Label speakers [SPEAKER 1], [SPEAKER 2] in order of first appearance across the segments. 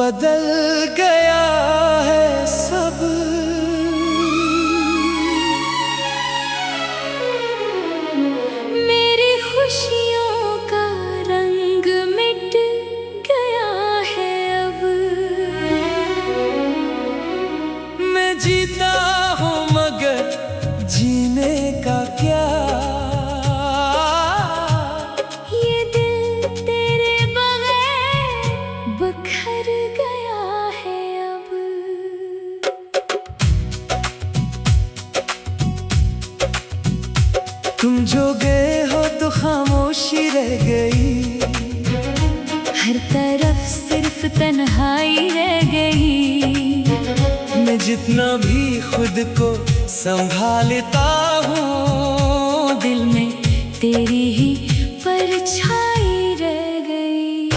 [SPEAKER 1] बदल गया है सब।
[SPEAKER 2] मेरी खुशियों का रंग मिट गया है अब।
[SPEAKER 1] मैं जीता हूँ मगर जीने का क्या।
[SPEAKER 2] ये दिल तेरे बगैर बिखर गया है अब।
[SPEAKER 1] तुम जो गए हो तो खामोशी रह गई,
[SPEAKER 2] हर तरफ सिर्फ तन्हाई रह गई।
[SPEAKER 1] मैं जितना भी खुद को संभालता हूँ,
[SPEAKER 2] दिल में तेरी ही परछाई रह गई।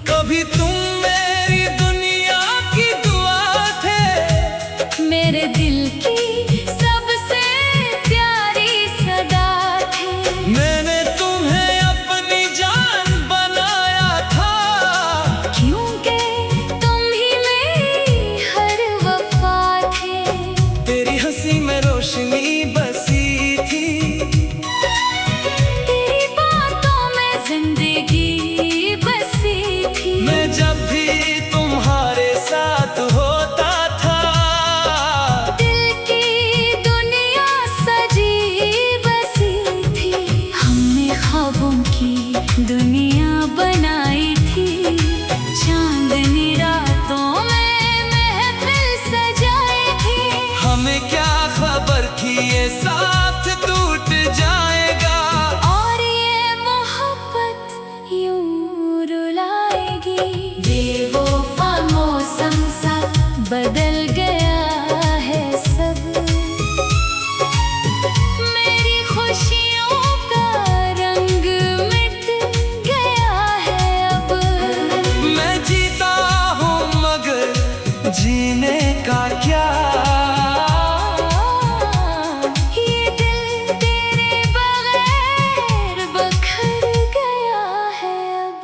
[SPEAKER 1] कभी तुम मेरी दुनिया की दुआ थे,
[SPEAKER 2] मेरे दिल की सबसे प्यारी सदा थे।
[SPEAKER 1] मैंने तुम्हें अपनी जान बनाया था,
[SPEAKER 2] क्योंकि तुम ही मेरी हर वफा थे।
[SPEAKER 1] तेरी हंसी में रोशनी बसी थी,
[SPEAKER 2] तेरी बातों में जिंदगी बसी थी।
[SPEAKER 1] मैं जब भी तुम्हारे साथ होता था,
[SPEAKER 2] दिल की दुनिया सजी बसी थी। हमने ख्वाबों की दुनिया बनाई थी, चांदनी रातों में महफिल सजाई थी।
[SPEAKER 1] हमें क्या खबर थी ये साथ टूट जाएगा।
[SPEAKER 2] और ये मोहब्बत यूं रुलाएगी। बेवफा मौसम सा बदल गया है सब। मेरी खुशियों का रंग मिट गया है अब।
[SPEAKER 1] मैं जीता हूँ मगर जीने का क्या।
[SPEAKER 2] ये दिल तेरे बगैर बिखर गया है अब।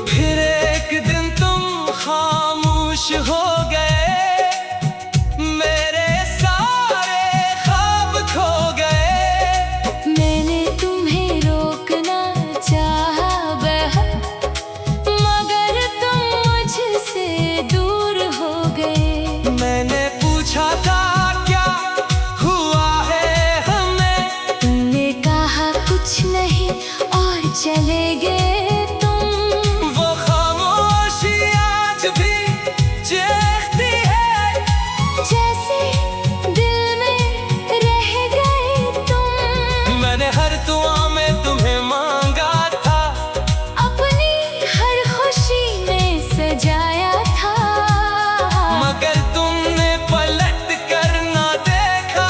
[SPEAKER 1] फिर एक दिन तुम खामोश हो गए, मेरे सारे ख्वाब खो गए।
[SPEAKER 2] मैंने तुम्हें रोकना चाहा बहुत, मगर तुम मुझसे दूर हो गए।
[SPEAKER 1] मैंने पूछा था क्या हुआ है हमें,
[SPEAKER 2] तुमने कहा कुछ नहीं और चले गए तुम।
[SPEAKER 1] वो खामोशी आज भी चीखती है,
[SPEAKER 2] जैसे दिल में रह गए तुम।
[SPEAKER 1] मैंने हर दुआ में तुम्हें मांगा था,
[SPEAKER 2] अपनी हर खुशी में सजाया था।
[SPEAKER 1] मगर तुमने पलट कर ना देखा।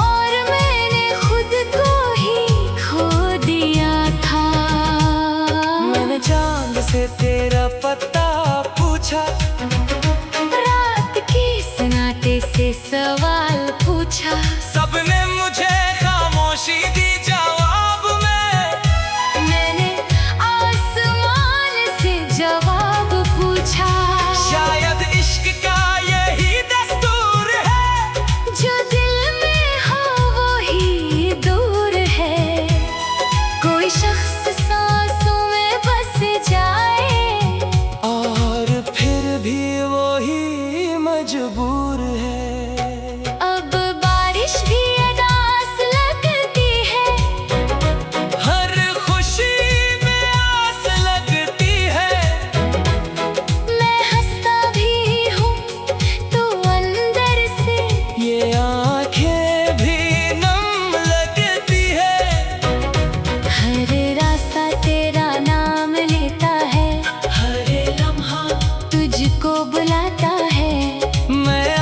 [SPEAKER 2] और मैंने खुद को ही खो दिया था।
[SPEAKER 1] मैंने चांद से तेरा पता पूछा,
[SPEAKER 2] रात के सन्नाटे से सवाल पूछा।
[SPEAKER 1] सबने मुझे खामोशी दी जवाब में।
[SPEAKER 2] मैंने आसमान से जवाब पूछा।
[SPEAKER 1] शायद इश्क का यही दस्तूर है,
[SPEAKER 2] जो दिल में हो वो ही दूर है। कोई शख्स सांसों में बस जाए,
[SPEAKER 1] और फिर भी वही मजबूर है।
[SPEAKER 2] अब बारिश भी अदास लगती है।
[SPEAKER 1] हर खुशी में आस लगती है,
[SPEAKER 2] मैं हंसता भी हूँ तो अंदर से
[SPEAKER 1] ये आंखें भी नम लगती है।
[SPEAKER 2] हर रास्ता तेरा नाम लेता है,
[SPEAKER 1] हर लम्हा
[SPEAKER 2] तुझको बुलाता है।
[SPEAKER 1] मैं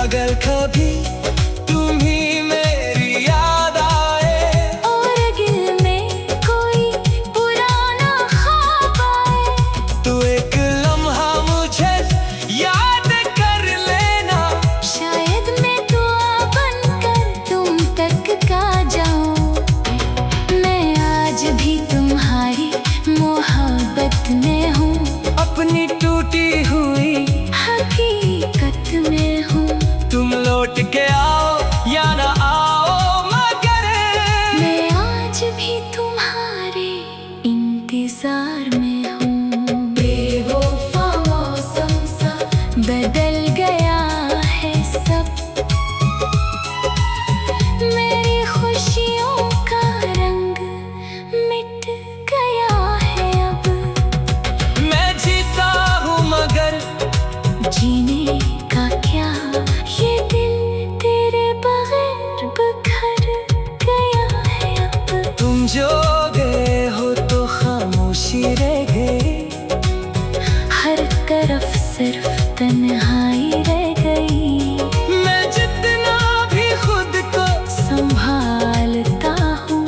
[SPEAKER 1] अगर कभी तुम्ही मेरी याद आए
[SPEAKER 2] और दिल में कोई पुराना ख्वाब आए,
[SPEAKER 1] तो एक लम्हा मुझे याद कर लेना।
[SPEAKER 2] शायद मैं दुआ बनकर तुम तक का जाऊं। मैं आज भी तुम्हारी मोहब्बत में हूँ,
[SPEAKER 1] अपनी टूटी हुई
[SPEAKER 2] हकीकत में हूँ।
[SPEAKER 1] तुम लौट के आओ या ना आओ, मगर
[SPEAKER 2] मैं आज भी तुम्हारे इंतजार में हूँ। बेवफा मौसम सा बदल गया है सब, मेरी खुशियों का रंग मिट गया है अब।
[SPEAKER 1] मैं जीता हूँ मगर
[SPEAKER 2] जीने का क्या, ये दिल तेरे बगैर बिखर गया है अब।
[SPEAKER 1] तुम जो गए हो तो खामोशी रह गई,
[SPEAKER 2] हर तरफ सिर्फ तन्हाई रह गई।
[SPEAKER 1] मैं जितना भी खुद को
[SPEAKER 2] संभालता हूँ,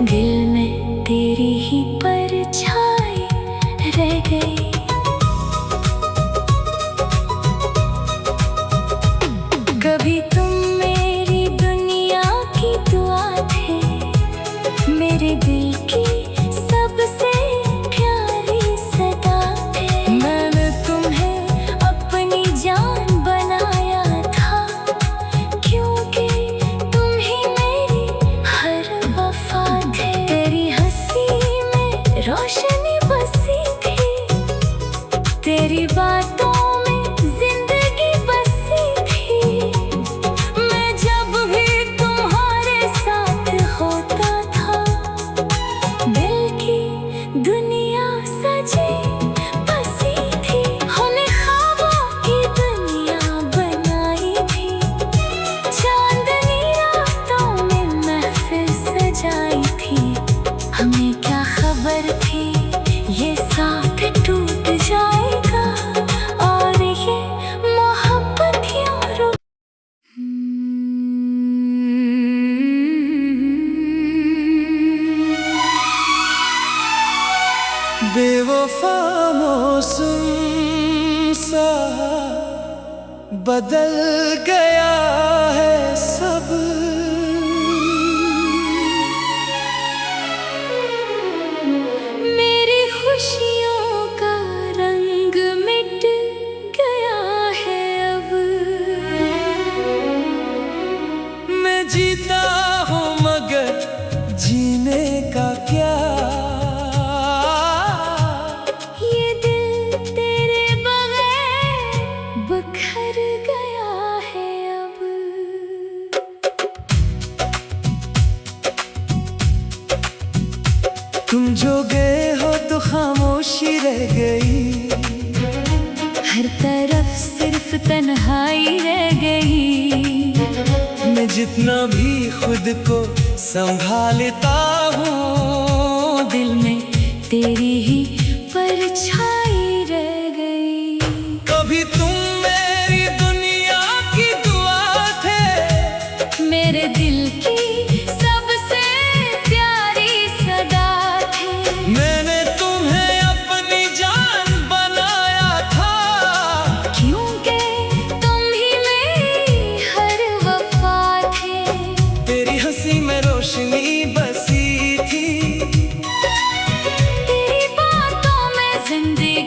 [SPEAKER 2] दिल में तेरी ही परछाई रह गई। कभी तुम मेरी दुनिया की दुआ थे, मेरे दिल की सबसे प्यारी सदा थे। मैंने तुम्हें अपनी जान बनाया था, क्योंकि तुम ही मेरी हर वफा थे। तेरी हंसी में रोशनी बसी थी, तेरी बातों में जिंदगी बसी थी। मैं जब भी तुम्हारे साथ होता था, दिल की दुनिया सजी बसी थी। हमने ख्वाबों की दुनिया बनाई थी, चांदनी रातों में महफिल सजाई थी। हमें क्या खबर थी ये साथ टूट जाएगा, और ये मोहब्बत यूं रुक।
[SPEAKER 1] बेवफा मौसम सा बदल गया है सब,
[SPEAKER 2] मेरी खुशियों का रंग मिट गया है अब।
[SPEAKER 1] मैं जीता हूँ मगर जीने का क्या,
[SPEAKER 2] ये दिल तेरे बगैर बिखर गया है अब।
[SPEAKER 1] तुम जो गए हो तो खामोशी रह गई,
[SPEAKER 2] हर तरफ सिर्फ तन्हाई रह गई।
[SPEAKER 1] मैं जितना भी खुद को संभालता हूँ,
[SPEAKER 2] दिल में तेरी ही परछाई रह गई।
[SPEAKER 1] कभी तुम मेरी दुनिया की दुआ थे,
[SPEAKER 2] मेरे दिल की सबसे प्यारी सदा थे।
[SPEAKER 1] मैंने तुम्हें अपनी जान बनाया था,
[SPEAKER 2] क्योंकि तुम ही मेरी हर वफा थे।
[SPEAKER 1] तेरी हंसी में रोशनी बसी थी,
[SPEAKER 2] तेरी बातों में जिंदगी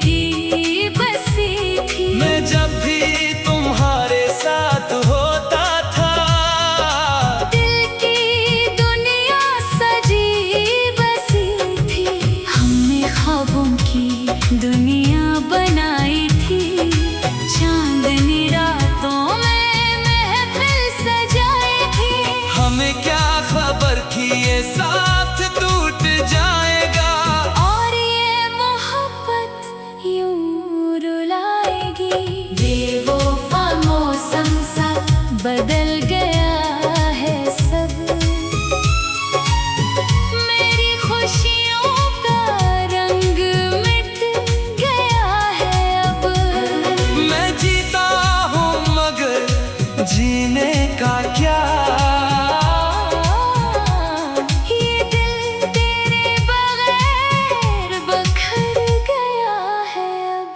[SPEAKER 1] जीने का क्या।
[SPEAKER 2] ये दिल तेरे बगैर बखर गया है अब।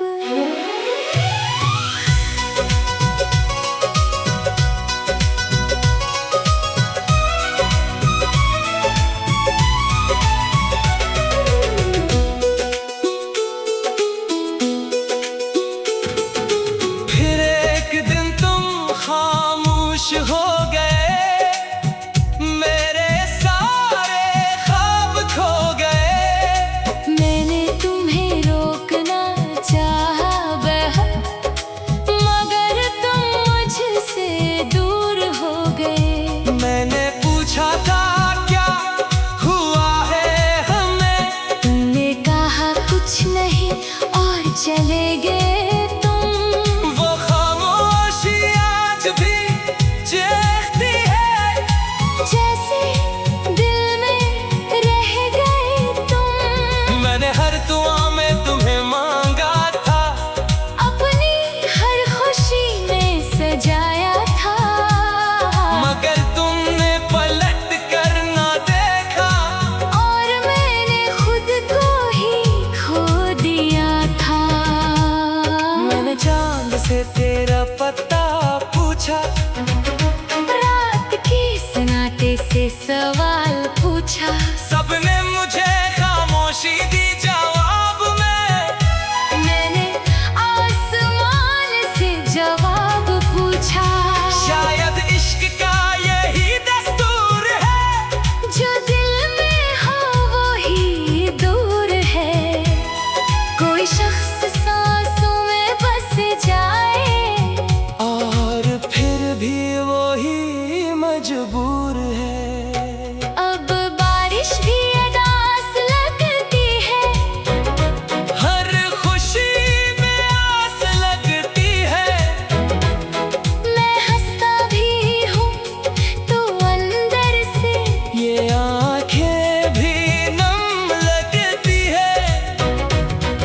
[SPEAKER 1] फिर एक दिन तुम खामोश हो गए, मेरे सारे ख्वाब खो गए।
[SPEAKER 2] मैंने तुम्हें रोकना चाहा बहुत, मगर तुम मुझसे दूर हो गए।
[SPEAKER 1] मैंने पूछा था क्या हुआ है हमें,
[SPEAKER 2] तुमने कहा कुछ नहीं और चले गए तुम।
[SPEAKER 1] वो खामोशी आज भी चीखती है,
[SPEAKER 2] जैसे दिल में रह गए तुम।
[SPEAKER 1] मैंने हर दुआ में तुम्हें मांगा था,
[SPEAKER 2] अपनी हर खुशी में सजाया था।
[SPEAKER 1] मगर तुमने पलट कर ना देखा,
[SPEAKER 2] और मैंने खुद को ही खो दिया था।
[SPEAKER 1] मैंने चांद से तेरा पता पूछा,
[SPEAKER 2] रात के सन्नाटे से सवाल पूछा।
[SPEAKER 1] सबने मुझे खामोशी दी जवाब में।
[SPEAKER 2] मैंने आसमान से जवाब पूछा।
[SPEAKER 1] शायद इश्क का यही दस्तूर है,
[SPEAKER 2] जो दिल में हो वो ही दूर है। कोई शख्स सांसों में बस जाए,
[SPEAKER 1] और फिर भी वो ही मजबूर है।
[SPEAKER 2] अब बारिश भी अदास लगती है।
[SPEAKER 1] हर खुशी में आस लगती है,
[SPEAKER 2] मैं हंसता भी हूँ तो अंदर से
[SPEAKER 1] ये आंखें भी नम लगती है।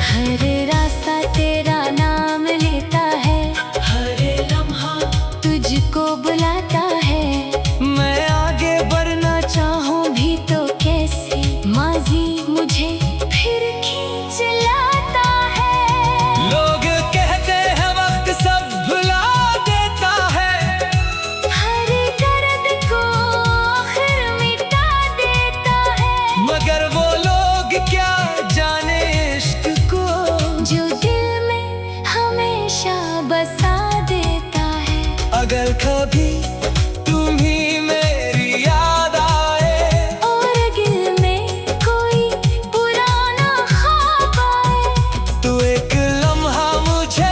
[SPEAKER 2] हर रास्ता तेरा नाम लेता है,
[SPEAKER 1] हर लम्हा
[SPEAKER 2] तुझको बुलाता है।
[SPEAKER 1] मैं आगे बढ़ना
[SPEAKER 2] चाहूं भी तो कैसे, माजी मुझे फिर खींच लाता है।
[SPEAKER 1] लोग कहते हैं वक्त सब भुला देता है,
[SPEAKER 2] हर दर्द को आखिर मिटा देता है।
[SPEAKER 1] मगर वो लोग क्या जाने इश्क को,
[SPEAKER 2] जो दिल में हमेशा बसा देता है।
[SPEAKER 1] अगर कभी तुम ही मेरी याद आए,
[SPEAKER 2] और दिल में कोई पुराना ख्वाब आए,
[SPEAKER 1] तो एक लम्हा मुझे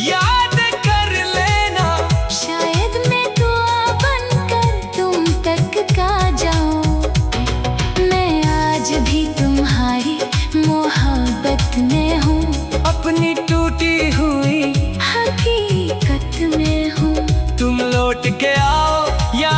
[SPEAKER 1] याद कर लेना।
[SPEAKER 2] शायद मैं दुआ बनकर तुम तक का जाऊं। मैं आज भी तुम्हारी मोहब्बत में हूँ,
[SPEAKER 1] अपनी टूटी हुई
[SPEAKER 2] हकीकत में हूँ।
[SPEAKER 1] तुम लौट के आओ या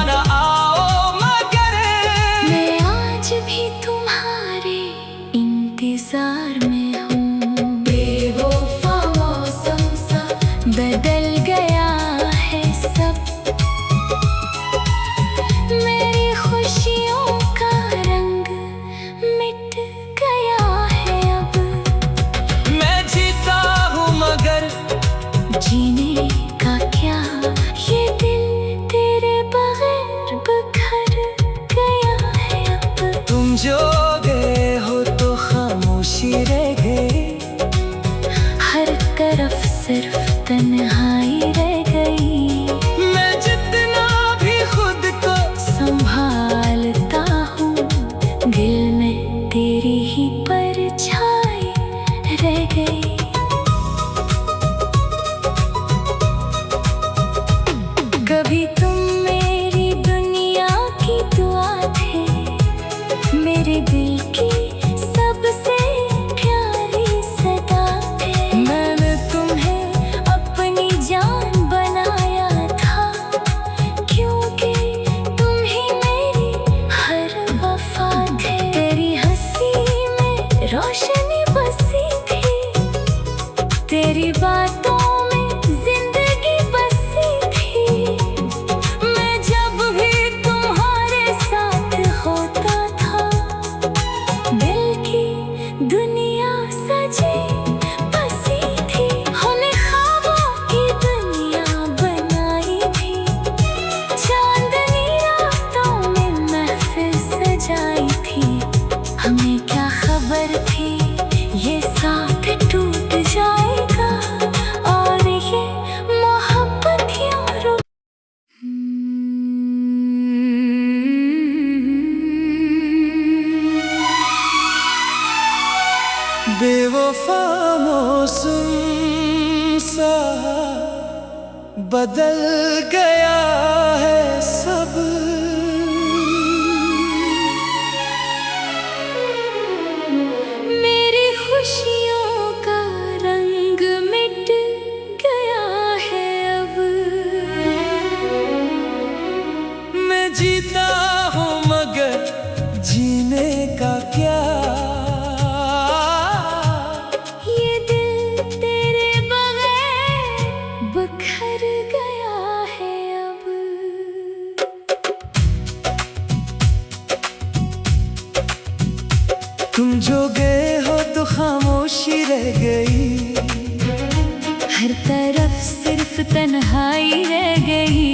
[SPEAKER 1] बदल गया है सब।
[SPEAKER 2] मेरी खुशियों का रंग मिट गया है अब।
[SPEAKER 1] मैं जीता हूँ मगर जीने का क्या।
[SPEAKER 2] ये दिल तेरे बगैर बिखर गया है अब।
[SPEAKER 1] तुम जो गए हो तो खामोशी रह गई,
[SPEAKER 2] हर तरफ सिर्फ तन्हाई रह गई।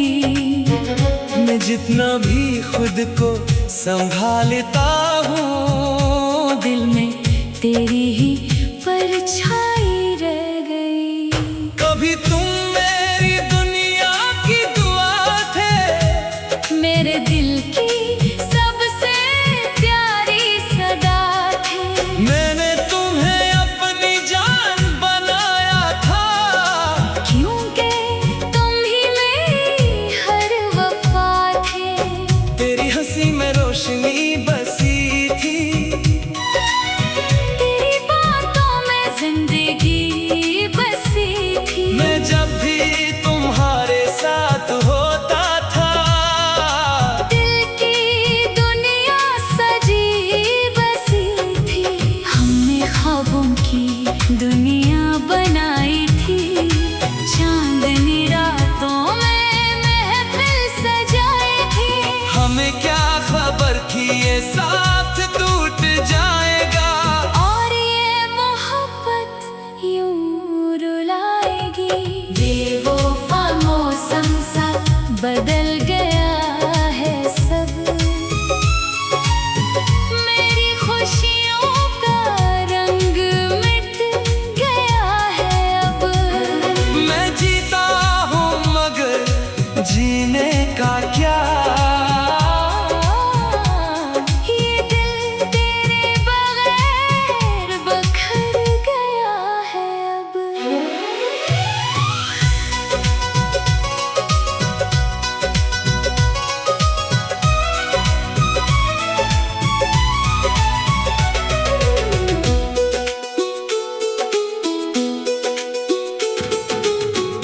[SPEAKER 1] मैं जितना भी खुद को संभालता हूँ,
[SPEAKER 2] दिल में तेरी ही परछाई रह गई।
[SPEAKER 1] कभी तुम मेरी दुनिया की दुआ थे,
[SPEAKER 2] मेरे दिल की सबसे प्यारी सदा थे।
[SPEAKER 1] मैंने तुम्हें अपनी जान बनाया था,
[SPEAKER 2] क्योंकि तुम ही मेरी हर वफा थे।
[SPEAKER 1] तेरी हंसी में रोशनी बसी थी,
[SPEAKER 2] तेरी बातों में जिंदगी बसी थी।
[SPEAKER 1] मैं जब भी तुम्हारे साथ होता था,
[SPEAKER 2] दिल की दुनिया सजी बसी थी। हमने ख्वाबों की दुनिया बनाई थी, चांदनी रातों में महफिल सजाई थी।
[SPEAKER 1] हमें क्या खबर थी ये साथ टूट जाएगा,
[SPEAKER 2] और ये मोहब्बत यूं रुलाएगी। बेवफा मौसम सा बदल गया है सब। मेरी खुशियों का रंग मिट गया है अब।
[SPEAKER 1] मैं जीता हूँ मगर जीने का क्या।
[SPEAKER 2] ये दिल तेरे बगैर बिखर गया है अब।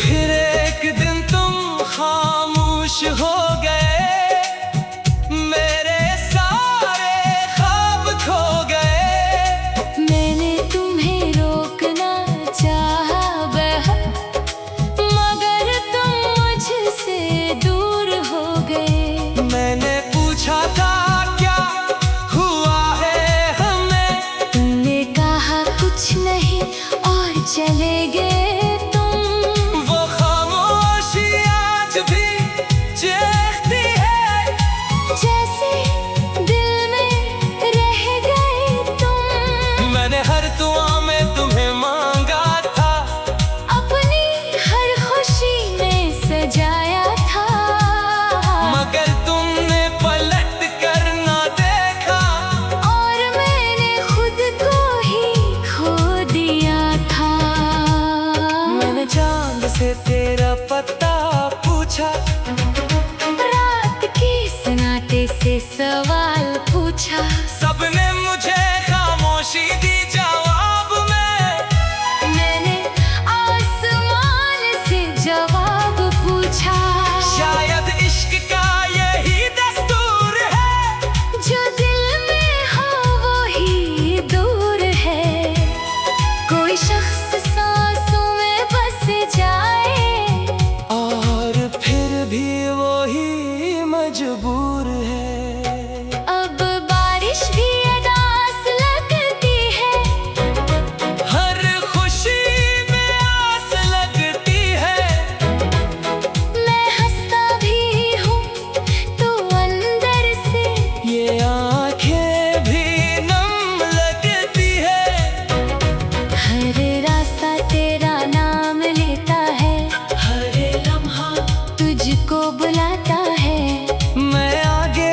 [SPEAKER 1] फिर एक दिन तुम खामोश हो गए, मेरे सारे ख्वाब खो गए।
[SPEAKER 2] मैंने तुम्हें रोकना चाहा बहुत, मगर तुम मुझसे दूर हो गए।
[SPEAKER 1] मैंने पूछा था क्या हुआ है हमें,
[SPEAKER 2] तुमने कहा कुछ नहीं और चले गए तुम।
[SPEAKER 1] वो खामोशी आज भी चीखती है,
[SPEAKER 2] जैसे दिल में रह गए तुम।
[SPEAKER 1] मैंने हर दुआ में तुम्हें मांगा था,
[SPEAKER 2] अपनी हर खुशी में सजाया था।
[SPEAKER 1] मगर तुमने पलट कर ना देखा,
[SPEAKER 2] और मैंने खुद को ही खो दिया था।
[SPEAKER 1] मैंने चांद से तेरा पता पूछा,
[SPEAKER 2] रात के सन्नाटे से सवाल पूछा।
[SPEAKER 1] सबने मुझे खामोशी दी जवाब में।
[SPEAKER 2] मैंने आसमान से जवाब पूछा।
[SPEAKER 1] शायद इश्क का यही दस्तूर है,
[SPEAKER 2] जो दिल में हो वो ही दूर है। कोई शख्स सांसों में बस जाए,
[SPEAKER 1] और फिर भी वो ही मजबूर है।
[SPEAKER 2] अब बारिश भी अदास लगती है।
[SPEAKER 1] हर खुशी में आस लगती है,
[SPEAKER 2] मैं हंसता भी हूँ तो अंदर से।
[SPEAKER 1] ये आंखें भी नम लगती है।
[SPEAKER 2] हर रास्ता तेरा नाम लेता है,
[SPEAKER 1] हर लम्हा
[SPEAKER 2] तुझको बुलाता है।
[SPEAKER 1] मैं आगे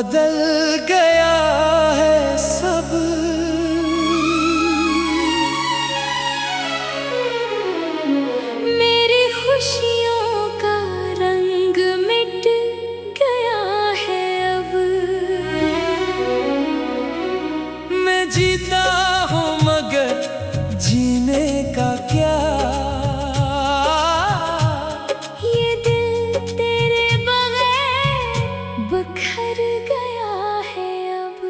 [SPEAKER 1] बदल गया है सब।
[SPEAKER 2] मेरी खुशियों का रंग मिट गया है अब।
[SPEAKER 1] मैं जीता हूँ मगर जीने का क्या,
[SPEAKER 2] ये दिल तेरे बगैर बिखर गया है अब।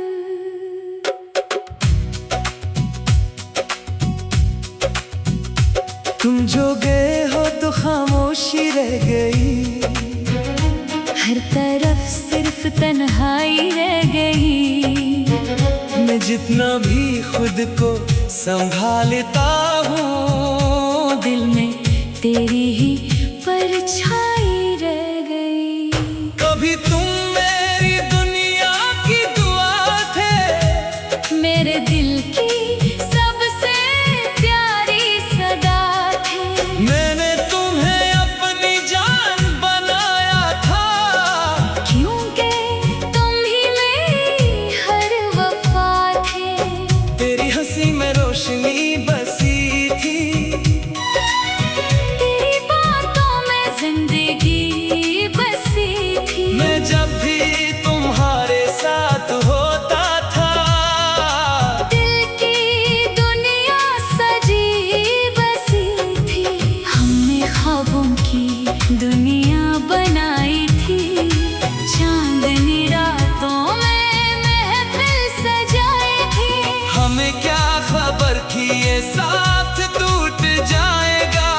[SPEAKER 1] तुम जो गए हो तो खामोशी रह गई,
[SPEAKER 2] हर तरफ सिर्फ तन्हाई रह गई।
[SPEAKER 1] मैं जितना भी खुद को संभालता हूँ,
[SPEAKER 2] दिल में तेरी ही परछाई रह गई।
[SPEAKER 1] कभी तुम मेरी दुनिया की दुआ थे,
[SPEAKER 2] मेरे दिल की सबसे प्यारी सदा थे।
[SPEAKER 1] मैंने तुम्हें अपनी जान बनाया था,
[SPEAKER 2] क्योंकि तुम ही मेरी हर वफा थे।
[SPEAKER 1] तेरी हंसी में रोशनी बसी थी,
[SPEAKER 2] तेरी बातों में जिंदगी बसी थी।
[SPEAKER 1] मैं जब भी तुम्हारे साथ होता था,
[SPEAKER 2] दिल की दुनिया सजी बसी थी। हमने ख्वाबों की दुनिया बनाई थी, चांदनी रातों में महफिल सजाई थी।
[SPEAKER 1] हमें क्या खबर थी ये साथ टूट जाएगा,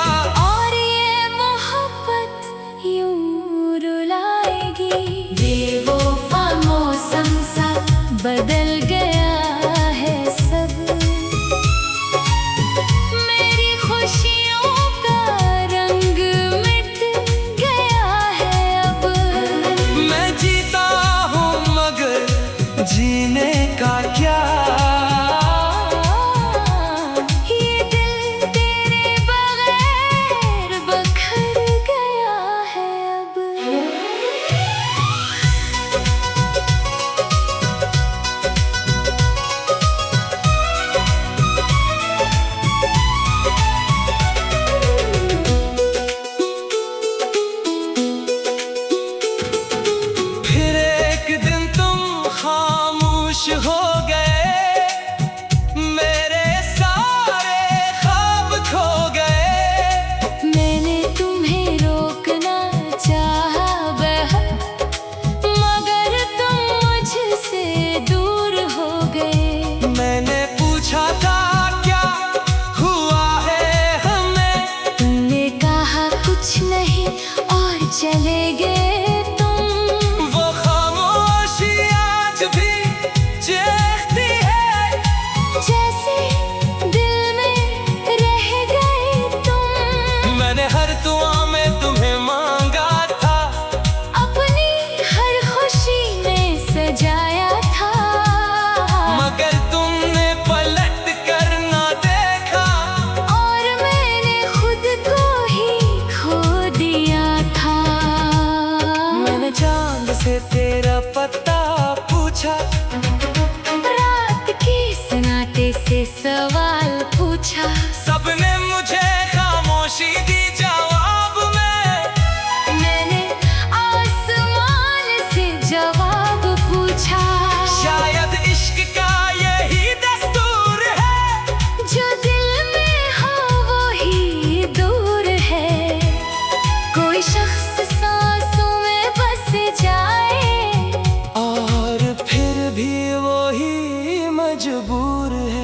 [SPEAKER 2] और ये मोहब्बत यूं रुलाएगी। बेवफा मौसम सा बदल गया है सब। मेरी खुशियों का रंग मिट गया है अब।
[SPEAKER 1] मैं जीता हूँ मगर जीने का क्या,
[SPEAKER 2] ये दिल तेरे बगैर बिखर गया है अब।
[SPEAKER 1] फिर एक दिन तुम खामोश हो गए, मेरे सारे ख्वाब खो गए।
[SPEAKER 2] मैंने तुम्हें रोकना चाहा बहुत, मगर तुम मुझसे दूर हो गए।
[SPEAKER 1] मैंने पूछा था क्या हुआ है हमें,
[SPEAKER 2] तुमने कहा कुछ नहीं और चले गए तुम।
[SPEAKER 1] वो खामोशी आज भी चीखती है,
[SPEAKER 2] जैसे दिल में रह गए तुम।
[SPEAKER 1] मैंने हर दुआ में तुम्हें मांगा था,
[SPEAKER 2] अपनी हर खुशी में सजाया था।
[SPEAKER 1] मगर तुमने पलट कर ना देखा,
[SPEAKER 2] और मैंने खुद को ही खो दिया था।
[SPEAKER 1] मैंने चांद से तेरा पता पूछा,
[SPEAKER 2] रात के सन्नाटे से सवाल पूछा।
[SPEAKER 1] सबने मुझे खामोशी दी जवाब में।
[SPEAKER 2] मैंने आसमान से जवाब पूछा।
[SPEAKER 1] शायद इश्क का यही दस्तूर है,
[SPEAKER 2] जो दिल में हो वो ही दूर है। कोई शख्स सांसों में बस जाए,
[SPEAKER 1] और फिर भी वो ही मजबूर है।